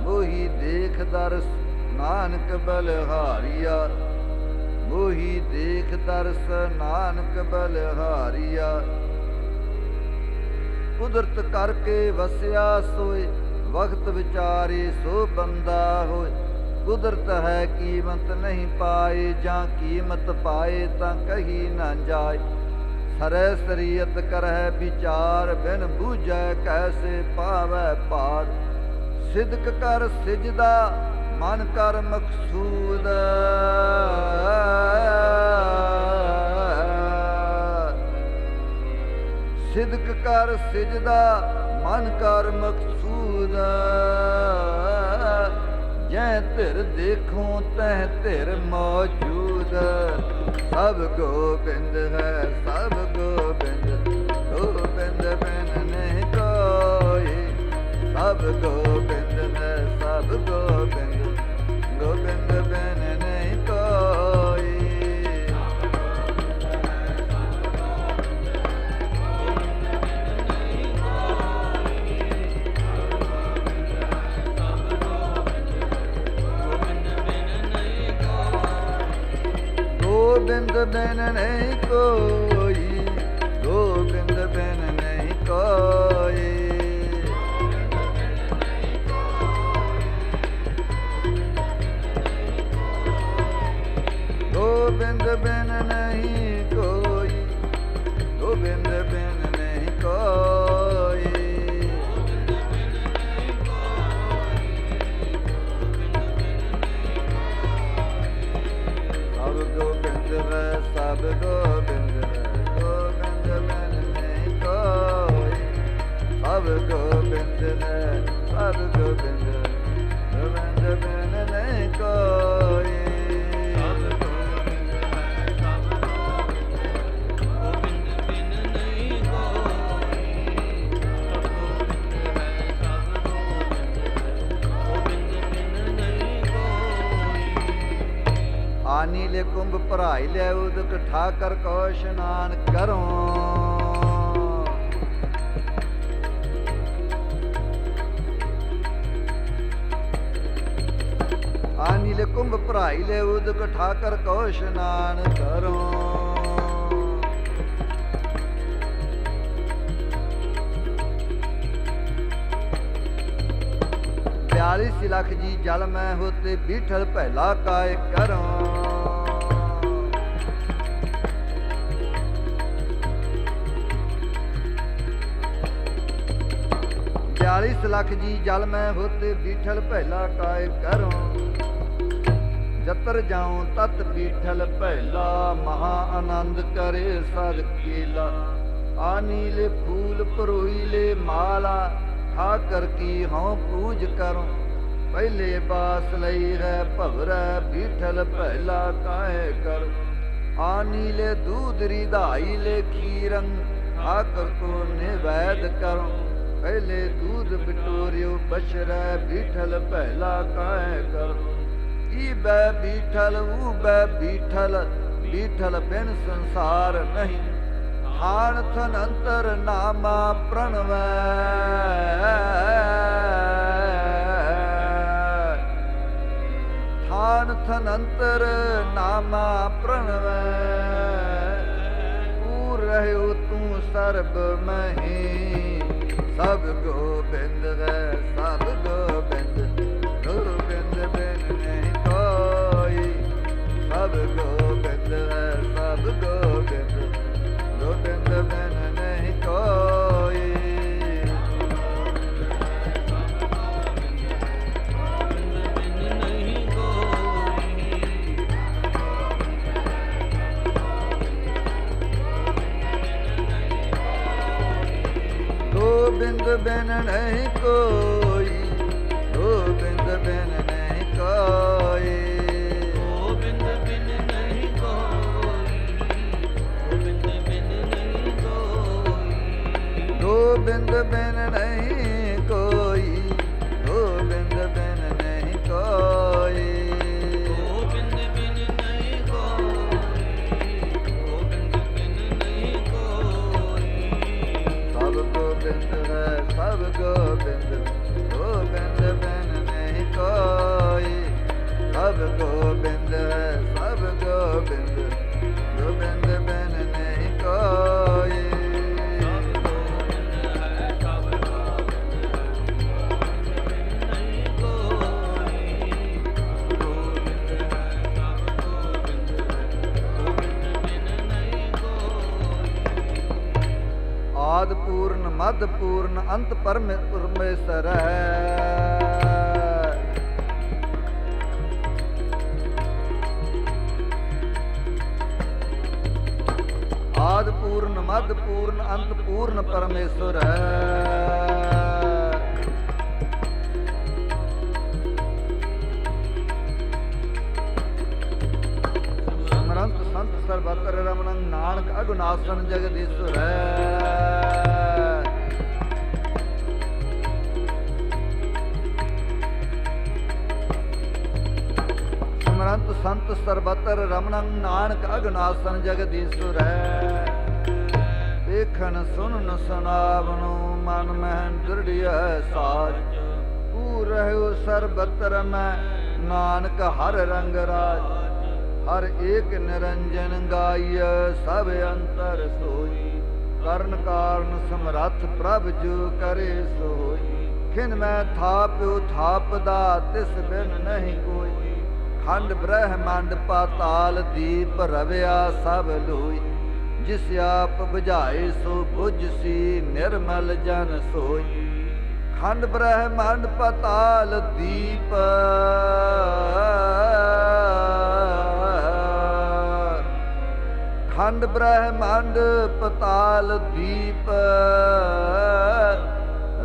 ਮੋਹੀ ਦੇਖ ਦਰਸ ਨਾਨਕ ਬਲਿਹਾਰੀਆ। ਮੋਹੀ ਦੇਖ ਦਰਸ ਨਾਨਕ ਬਲਿਹਾਰੀਆ। ਕੁਦਰਤ ਕਰਕੇ ਵਸਿਆ ਸੋਏ ਵਕਤ ਵਿਚਾਰੇ ਸੋ ਬੰਦਾ ਹੋਏ। ਕੁਦਰਤ ਹੈ ਕੀਮਤ ਨਹੀਂ ਪਾਏ ਜਾਂ ਕੀਮਤ ਪਾਏ ਤਾਂ ਕਹੀ ਨਾ ਜਾਏ। ਸਰੈ ਸਰੀਅਤ ਕਰਹਿ ਵਿਚਾਰ ਬਿਨ ਬੂਝੈ ਕੈਸੇ ਪਾਵੈ ਪਾਰ। ਸਿਦਕ ਕਰ ਸਿਜਦਾ ਮਨ ਕਰ ਮਕਸੂਦ। ਸਿਦਕ ਕਰ ਸਿਜਦਾ ਮਨ ਕਰ ਮਕਸੂਦ। ਜੈ ਧਿਰ ਦੇਖੋ ਤੈ ਧਿਰ ਮੌਜੂਦ। ਸਭ ਗੋਬਿੰਦ ਹੈ ਸਭ ਗੋਬਿੰਦ। ਗੋਬਿੰਦ ਬਿਨ ਨਹੀਂ ਕੋਈ। ਸਭ ਗੋਬਿੰਦ ਹੈ ਸਭ ਗੋਬਿੰਦ। ਗੋਬਿੰਦ ਬਿਨ ਨਹੀਂ ਕੋਈ। ਗੋਬਿੰਦ ਬਿਨ ਨਹੀਂ ਕੋਈ। ਗੋਬਿੰਦ ਬਿਨ ਨਹੀਂ ਕੋਈ। ਗੋਬਿੰਦ ਬਿਨ ਨਹੀਂ ਕੋਈ। ਗੋਬਿੰਦ ਬਿਨ ਨਹੀਂ ਕੋਈ। ਸਭ ਗੋਬਿੰਦ ਹੈ ਸਭ ਗੋਬਿੰਦ ਹੈ। ਗੋਬਿੰਦ ਬਿਨ ਨਹੀਂ ਕੋਈ। ਸਭ ਗੋਬਿੰਦ ਹੈ ਸਭ ਗੋਬਿੰਦ। ਗੋਬਿੰਦ ਬਿਨ ਨਹੀਂ ਕੋਈ। ਨੀਲੇ ਕੁੰਭ ਭਰਾਈ ਲੈ ਉਦਕ ਠਾਕਰ ਕੋ ਇਸ਼ਨਾਨ ਕਰੋ। ਆ ਨੀਲੇ ਕੁੰਭ ਭਰਾਈ ਲੈ ਉਦਕ ਠਾਕਰ ਕੋ ਇਸ਼ਨਾਨ ਕਰੋ। 42 ਲੱਖ ਜੀ ਜਲ ਮੈਂ ਹੋਤੇ ਬੀਠਲ ਪਹਿਲਾ ਕਾਇ ਕਰੋ। 42 ਲੱਖ ਜੀ ਜਲ ਮੈਂ ਹੋਤੇ ਬੀਠਲ ਪਹਿਲਾ ਕਾਇ ਕਰੋ। ਜਤਰ ਜਾਉ ਤਤ ਬੀਠਲ ਪਹਿਲਾ ਮਹਾ ਆਨੰਦ ਕਰੇ ਸਦ ਕੀਲਾ। ਆ ਨੀਲੇ ਫੂਲ ਪਰੋਈ ਲੈ ਮਾਲਾ ਠਾਕਰ ਕੀ ਹਉ ਪੂਜ ਕਰੋ। ਪਹਿਲੇ ਬਾਸ ਲਈ ਹੈ ਭਵਰੈ ਬੀਠਲ ਪਹਿਲਾ ਕਾਹੇ ਕਰ। ਆ ਨੀਲੇ ਦੂਧ ਰਿਧਾਈ ਲੈ ਖੀਰੰ ਠਾਕਰ ਕੋ ਨਿਵੈਦ ਕਰੋ। ਪਹਿਲੇ ਦੂਧ ਬਿਟੋਰਿਓ ਬਸ਼ਰੈ ਬੀਠਲ ਪਹਿਲਾ ਕਾਹੇ ਕਰ। ਈ ਬੈ ਬੀਠਲ ਊ ਬੈ ਬੀਠਲ ਬੀਠਲ ਬਿਨ ਸੰਸਾਰ ਨਹੀਂ। ਥਾਨ ਥਨ ਅੰਤਰ ਨਾਮਾ ਪ੍ਰਣਵੈ। ਥਾਨ ਥਨ ਅੰਤਰ ਨਾਮਾ ਪ੍ਰਣਵੈ। ਪੂਰ ਰਹਿਓ ਤੂੰ ਸਰਬ ਮਹੀਂ। ਸਭ ਗੋਬਿੰਦ ਹੈ ਸਭ ਗੋਬਿੰਦ। ਗੋਬਿੰਦ ਬਿਨ ਨਹੀਂ ਕੋਈ। ਸਭ ਗੋਬਿੰਦ ਹੈ ਸਭ ਗੋਬਿੰਦ। ਗੋਬਿੰਦ ਬਿਨ ਨਹੀਂ ਕੋਈ। ਗੋਬਿੰਦ ਬਿਨ ਨਹੀਂ ਕੋਈ। ਗੋਬਿੰਦ ਬਿਨ ਨਹੀਂ ਕੋਈ। ਗੋਬਿੰਦ ਬਿਨ ਨਹੀਂ ਕੋਈ। ਗੋਬਿੰਦ ਬਿਨ ਨਹੀਂ ਕੋਈ। ਗੋਬਿੰਦ ਬਿਨ ਨਹੀਂ ਕੋਈ। ਗੋਬਿੰਦ ਬਿਨ ਨਹੀਂ ਕੋਈ। ਗੋਬਿੰਦ ਬਿਨ ਨਹੀਂ ਕੋਈ। ਗੋਬਿੰਦ ਆਦ ਪੂਰਨ ਮਧ ਪੂਰਨ ਅੰਤ ਪਰਮੇਸ਼ਰ ਹੈ। ਆਦ ਪੂਰਨ ਮਧ ਪੂਰਨ ਅੰਤ ਪੂਰਨ ਪਰਮੇਸ਼ਰ ਹੈ। ਸਿਮਰੰਤ ਸੰਤ ਸਰਬਤਰ ਰਮਣੰ ਨਾਨਕ ਅਗੁਨਾਸਨ ਜਗਦੀਸ਼ਵਰ ਹੈ। ਸਿਮਰੰਤ ਸੰਤ ਸਰਬਤਰ ਰਮਣੰ ਨਾਨਕ ਅਗੁਨਾਸਨ ਜਗਦੀਸ਼ਵਰ ਹੈ। ਵੇਖਣ ਸੁਣਨ ਸੁਨਾਵਨੋ ਮਨ ਮਹਿ ਦ੍ਰਿੜਿਐ ਸਾਚ। ਤੂੰ ਰਹਿਓ ਸਰਬਤਰ ਮੈਂ ਨਾਨਕ ਹਰ ਰੰਗ ਰਾਜ। ਹਰ ਏਕ ਨਿਰੰਜਨ ਗਾਈਐ ਸਭ ਅੰਤਰ ਸੋਈ। ਕਰਨ ਕਾਰਨ ਸਮਰੱਥ ਪ੍ਰਭ ਜੋ ਕਰੇ ਸੋਈ। ਖਿਨ ਮੈਂ ਥਾਪਿਓ ਥਾਪਦਾ ਤਿਸ ਬਿਨ ਨਹੀਂ ਕੋਈ। ਖੰਡ ਬ੍ਰਹਮੰਡ ਪਾਤਾਲ ਦੀਪ ਰਵਿਆ ਸਭ ਲੋਈ। ਜਿਸ ਆਪ ਬੁਝਾਏ ਸੋ ਬੁਝਸੀ ਨਿਰਮਲ ਜਨ ਸੋਈ। ਖੰਡ ਬ੍ਰਹਮੰਡ ਪਾਤਾਲ ਦੀਪ ਖੰਡ ਬ੍ਰਹਮੰਡ ਪਾਤਾਲ ਦੀਪ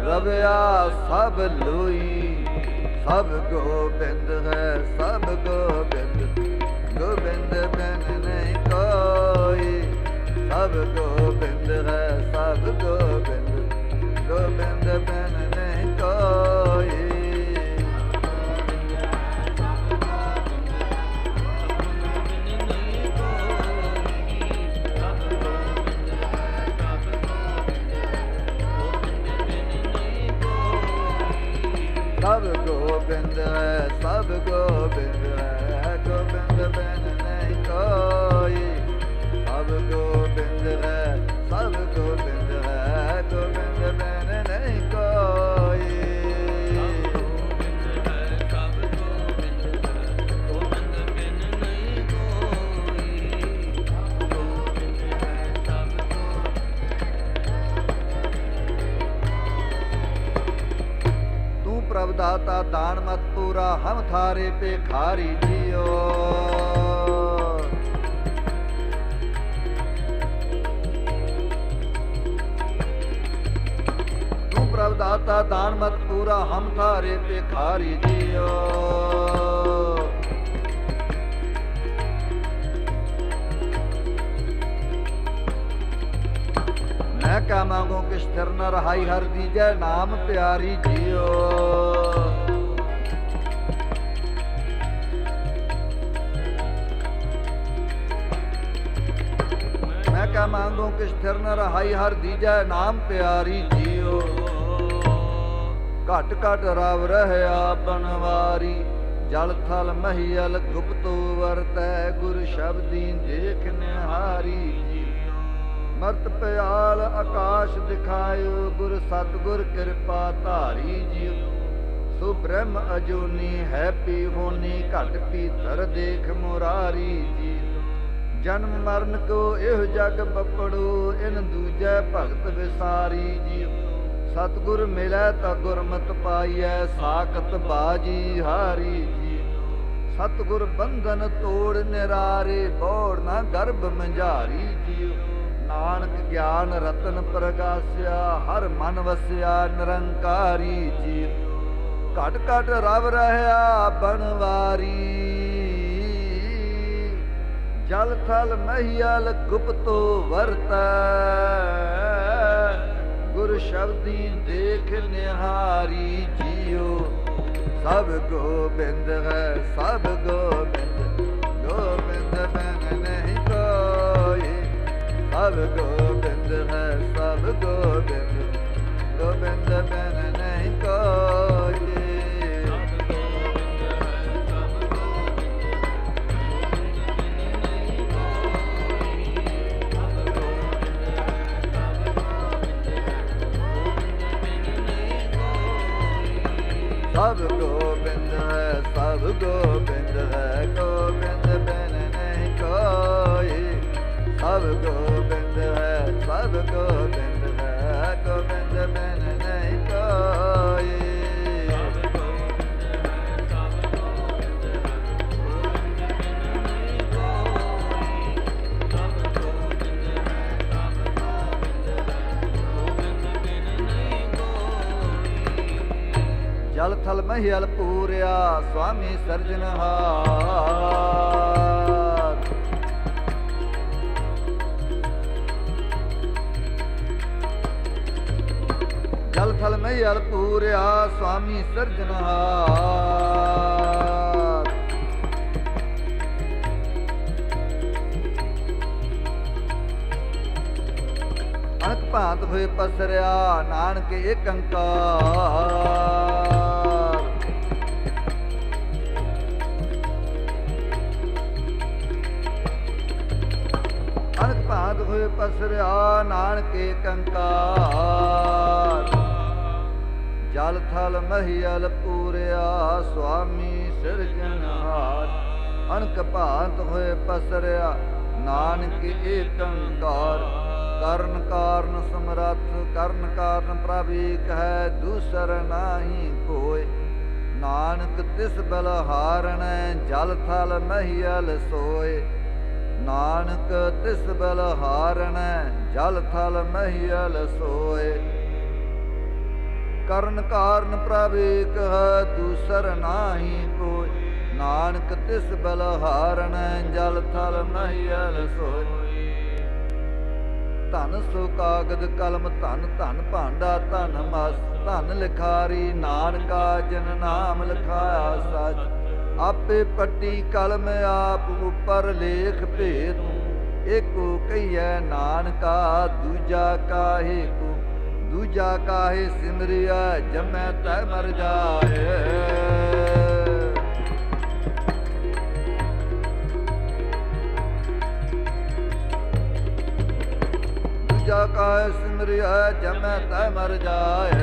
ਰਵਿਆ ਸਭ ਲੋਈ। ਸਭ ਗੋਬਿੰਦ ਹੈ ਸਭ ਗੋਬਿੰਦ। ਗੋਬਿੰਦ ਬਿਨ ਨਹੀਂ ਕੋਈ। ਸਭ ਗੋਬਿੰਦ ਹੈ ਸਭ ਗੋਬਿੰਦ। ਗੋਬਿੰਦ ਬਿਨ ਨਹੀਂ ਕੋਈ। ਸਭ ਗੋਬਿੰਦ ਹੈ ਸਭ ਗੋਬਿੰਦ ਹੈ। ਗੋਬਿੰਦ ਬਿਨ ਨਹੀਂ ਕੋਈ। ਸਭ ਗੋਬਿੰਦ ਹੈ ਸਭ ਗੋਬਿੰਦ ਹੈ। ਗੋਬਿੰਦ ਬਿਨ ਨਹੀਂ ਕੋਈ। ਪ੍ਰਭ ਦਾਤਾ ਦਾਨ ਮਤ ਪੂਰਾ ਹਮ ਥਾਰੇ ਭਿਖਾਰੀ ਜੀਓ। ਤੂੰ ਪ੍ਰਭ ਦਾਤਾ ਦਾਨ ਮਤ ਪੂਰਾ ਹਮ ਥਾਰੇ ਭਿਖਾਰੀ ਜੀਓ। मैं क्या मांगू कि स्थिर न रहाई हर दीजै नाम प्यारी जियो। मैं क्या मांगू कि स्थिर न रहाई हर दीजै नाम प्यारी जियो। घट घट रव रहया बनवारी। जल थल महियल गुप्तो वरतै गुर शब्दी देख निहारी। ਮਰਤ ਪਿਆਲ ਆਕਾਸ਼ ਦਿਖਾਇਓ ਗੁਰ ਸਤਿਗੁਰ ਕਿਰਪਾ ਧਾਰੀ ਜੀਓ। ਸੋ ਬ੍ਰਹਮ ਅਜੂਨੀ ਹੈ ਪੀ ਹੋਨੀ ਘਟ ਭੀਤਰ ਦੇਖ ਮੁਰਾਰੀ ਜੀ। ਜਨਮ ਮਰਨ ਕੋ ਇਹ ਜਗ ਬੱਪੜੋ ਇਨ ਦੂਜੈ ਭਗਤ ਵਿਸਾਰੀ ਜੀ। ਸਤਿਗੁਰ ਮਿਲੈ ਤਾ ਗੁਰਮਤਿ ਪਾਈਐ ਸਾਖਤ ਬਾਜੀ ਹਾਰੀ ਜੀ। ਸਤਿਗੁਰ ਬੰਧਨ ਤੋੜ ਨਿਰਾਰੇ ਬੋੜ ਨਾ ਗਰਭ ਮੰਝਾਰੀ ਜੀ। ਨਾਨਕ ਗਿਆਨ ਰਤਨ ਪ੍ਰਗਾਸਿਆ ਹਰ ਮਨ ਵਸਿਆ ਨਿਰੰਕਾਰੀ ਜੀ। ਘਟ ਘਟ ਰਵ ਰਹਿਆ ਬਣਵਾਰੀ। ਜਲ ਥਲ ਮਹੀਲ ਗੁਪਤੋ ਵਰਤੈ ਗੁਰ ਸ਼ਬਦੀ ਦੇਖ ਨਿਹਾਰੀ ਜੀਓ। ਸਭ ਗੋਬਿੰਦ ਹੈ ਸਭ ਗੋਬਿੰਦ। ਗੋਬਿੰਦ ਬਿਨ ਨਹੀਂ ਕੋਈ। ਸਭ ਗੋਬਿੰਦ ਹੈ ਸਭ ਗੋਬਿੰਦ। ਗੋਬਿੰਦ ਬਿਨ ਨਹੀਂ ਕੋਈ। ਸਭ ਗੋਬਿੰਦ ਹੈ ਸਭ ਗੋਬਿੰਦ ਹੈ। ਗੋਬਿੰਦ ਬਿਨ ਨਹੀਂ ਕੋਈ। ਸਭ ਗੋਬਿੰਦ ਹੈ ਸਭ ਗੋਬਿੰਦ ਹੈ। ਗੋਬਿੰਦ ਬਿਨ ਨਹੀਂ ਕੋਈ। ਜਲ ਥਲ ਮਹਿਲ ਪੂਰਿਆ ਸੁਆਮੀ ਸਿਰਜਣਹਾਰ। ਜਲ ਥਲ ਮਹਿਲ ਪੂਰਿਆ ਸੁਆਮੀ ਸਿਰਜਣਹਾਰ। ਅਨਕ ਭਾਂਤ ਹੋਏ ਪਸਰਿਆ ਨਾਨਕ ਏਕ ਓੰਕਾਰ। ਅਨਕ ਭਾਂਤ ਹੋਏ ਪਸਰਿਆ ਨਾਨਕ ਏਕ ਓੰਕਾਰ। ਜਲ ਥਲ ਮਹਿਲ ਪੂਰਿਆ ਸੁਆਮੀ ਸਿਰਜਣਹਾਰ। ਅਨਕ ਭਾਂਤ ਹੋਏ ਪਸਰਿਆ ਨਾਨਕ ਏਕ ਓੰਕਾਰ। ਕਰਨ ਕਾਰਨ ਸਮਰੱਥ ਕਰਨ ਕਾਰਨ ਪ੍ਰਭ ਏਕ ਹੈ ਦੂਸਰ ਨਾਹੀ ਕੋਇ। ਨਾਨਕ ਤਿਸ ਬਲਹਾਰਣੈ ਜਲ ਥਲ ਮਹਿਲ ਸੋਏ। ਨਾਨਕ ਤਿਸ ਬਲਹਾਰਣੈ ਜਲ ਥਲ ਮਹਿਲ ਸੋਏ। ਕਰਨ ਕਾਰਨ ਪ੍ਰਭ ਏਕ ਹੈ ਦੂਸਰ ਨਾਹੀ ਕੋਇ। ਨਾਨਕ ਤਿਸ ਬਲਹਾਰਣੈ ਜਲ ਥਲ ਮਹਿਲ ਸੋਏ। ਧਨ ਸੋ ਕਾਗਦ ਕਲਮ ਧਨ ਧਨ ਭਾਂਡਾ ਧਨ ਮਸ ਧਨ ਲਿਖਾਰੀ ਨਾਨਕਾ ਜਿਨ ਨਾਮ ਲਿਖਾਇਆ ਸਚ। ਆਪੇ ਪੱਟੀ ਕਲਮ ਆਪ ਉਪਰ ਲੇਖ ਭੇਦ। ਏਕੋ ਕਹੀਐ ਨਾਨਕਾ ਦੂਜਾ ਕਾਹੇ ਕੋ। ਦੂਜਾ ਕਾਹੇ ਸਿਮਰਿਆ ਜਮੈ ਤੈ ਮਰ ਜਾਏ। ਦੂਜਾ ਕਾਹੇ ਸਿਮਰਿਆ ਜਮੈ ਤੈ ਮਰ ਜਾਏ।